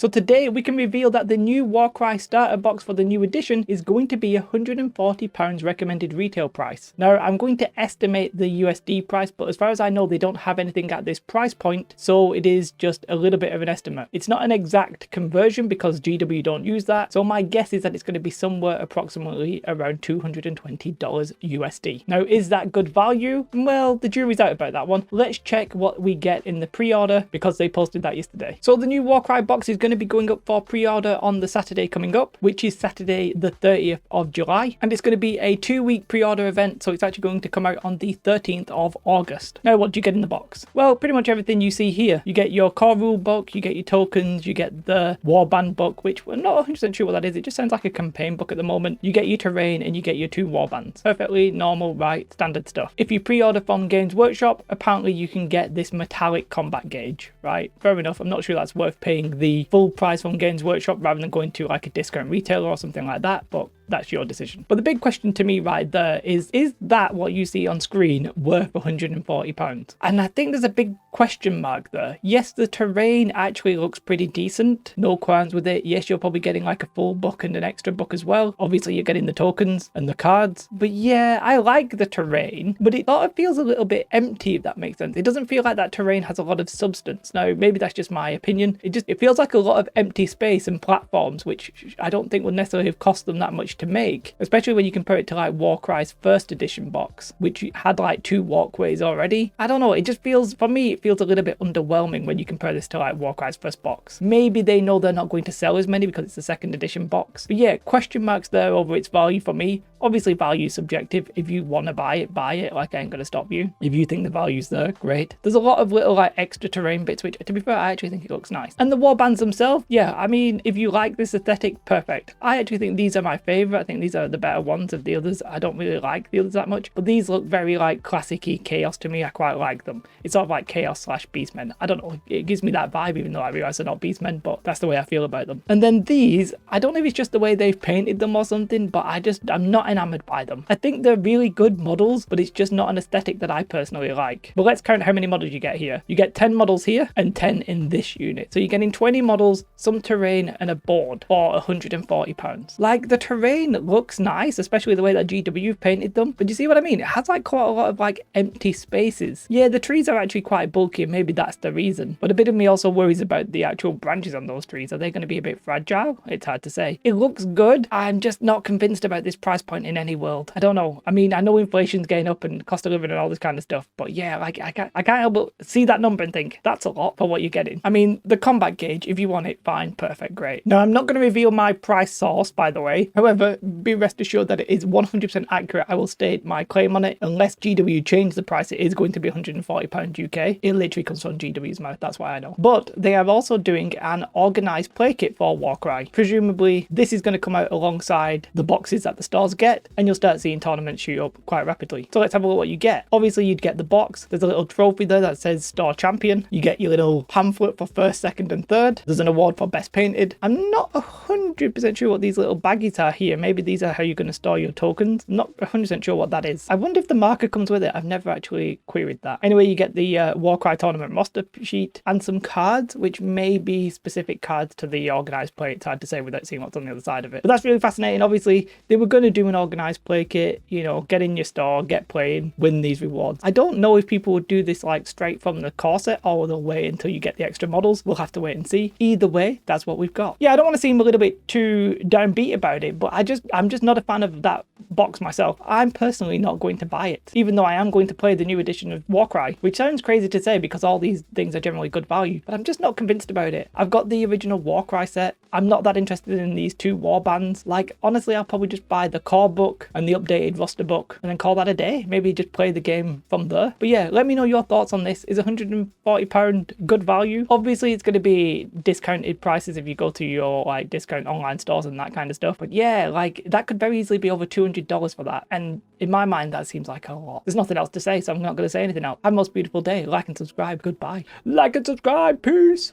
So today we can reveal that the new Warcry starter box for the new edition is going to be £140 recommended retail price. Now I'm going to estimate the USD price, but as far as I know they don't have anything at this price point, so it is just a little bit of an estimate. It's not an exact conversion because GW don't use that, so my guess is that it's going to be somewhere approximately around $220 USD. Now is that good value? Well, the jury's out about that one. Let's check what we get in the pre-order because they posted that yesterday. So the new Warcry box is going to be going up for pre-order on the Saturday coming up, which is Saturday the 30th of July, and it's going to be a 2-week pre-order event, so it's actually going to come out on the 13th of August. Now what do you get in the box? Well, pretty much everything you see here. You get your core rule book, you get your tokens, you get the warband book, which we're not 100% sure what that is. It just sounds like a campaign book at the moment. You get your terrain and you get your 2 warbands. Perfectly normal, right, standard stuff. If you pre-order from Games Workshop, apparently you can get this metallic combat gauge, right? Fair enough. I'm not sure that's worth paying the full price from Games Workshop rather than going to like a discount retailer or something like that, but that's your decision. But the big question to me right there is that what you see on screen worth £140? And I think there's a big question mark there. Yes, the terrain actually looks pretty decent. No qualms with it. Yes, you're probably getting like a full book and an extra book as well. Obviously, you're getting the tokens and the cards. But yeah, I like the terrain, but it sort of feels a little bit empty, if that makes sense. It doesn't feel like that terrain has a lot of substance. Now, maybe that's just my opinion. It feels like a lot of empty space and platforms, which I don't think would necessarily have cost them that much to make, especially when you compare it to like Warcry's first edition box, which had like 2 walkways already. I don't know, it just feels, for me, it feels a little bit underwhelming when you compare this to like Warcry's first box. Maybe they know they're not going to sell as many because it's a second edition box. But yeah, question marks there over its value for me. Obviously, value is subjective. If you want to buy it, buy it. Like, I ain't going to stop you. If you think the value's there, great. There's a lot of little like extra terrain bits, which to be fair, I actually think it looks nice. And the warbands themselves, yeah, I mean, if you like this aesthetic, perfect. I actually think these are my favorite. I think these are the better ones of the others. I don't really like the others that much, but these look very like classic-y chaos to me. I quite like them. It's sort of like chaos / beastmen. I don't know, it gives me that vibe, even though I realize they're not beastmen, but that's the way I feel about them. And then these, I don't know if it's just the way they've painted them or something, but I'm not enamored by them. I think they're really good models, but it's just not an aesthetic that I personally like. But let's count how many models you get here. You get 10 models here and 10 in this unit. So you're getting 20 models, some terrain and a board for £140. Like, the terrain looks nice, especially the way that GW painted them. But you see what I mean? It has like quite a lot of like empty spaces. Yeah, the trees are actually quite bulky and maybe that's the reason. But a bit of me also worries about the actual branches on those trees. Are they going to be a bit fragile? It's hard to say. It looks good. I'm just not convinced about this price point in any world. I don't know. I mean, I know inflation's getting up and cost of living and all this kind of stuff, but yeah, like I can't help but see that number and think that's a lot for what you're getting. I mean, the combat gauge, if you want it, fine, perfect, great. Now, I'm not going to reveal my price source, by the way. However, be rest assured that it is 100% accurate. I will state my claim on it. Unless GW change the price, it is going to be £140 UK. It literally comes from GW's mouth, that's why I know. But they are also doing an organised play kit for Warcry. Presumably, this is going to come out alongside the boxes that the stores get, and you'll start seeing tournaments shoot up quite rapidly. So let's have a look what you get. Obviously, you'd get the box. There's a little trophy there that says Store Champion. You get your little pamphlet for first, second, and third. There's an award for best painted. I'm not 100% sure what these little baggies are here. Maybe these are how you're going to store your tokens. I'm not 100% sure what that is. I wonder if the marker comes with it. I've never actually queried that. Anyway, you get the Warcry tournament roster sheet and some cards, which may be specific cards to the organised play. It's hard to say without seeing what's on the other side of it. But that's really fascinating. Obviously, they were going to do an organised play kit, you know, get in your store, get playing, win these rewards. I don't know if people would do this like straight from the core set or they'll wait until you get the extra models. We'll have to wait and see. Either way, that's what we've got. Yeah, I don't want to seem a little bit too downbeat about it, but I'm just not a fan of that box myself. I'm personally not going to buy it, even though I am going to play the new edition of Warcry, which sounds crazy to say because all these things are generally good value, but I'm just not convinced about it. I've got the original Warcry set. I'm not that interested in these 2 warbands. Like, honestly, I'll probably just buy the core book and the updated roster book and then call that a day. Maybe just play the game from there. But yeah, let me know your thoughts on this. Is £140 good value? Obviously, it's going to be discounted prices if you go to your like discount online stores and that kind of stuff. But yeah, like that could very easily be over $200 for that. And in my mind, that seems like a lot. There's nothing else to say, so I'm not going to say anything else. Have a most beautiful day. Like and subscribe. Goodbye. Like and subscribe. Peace.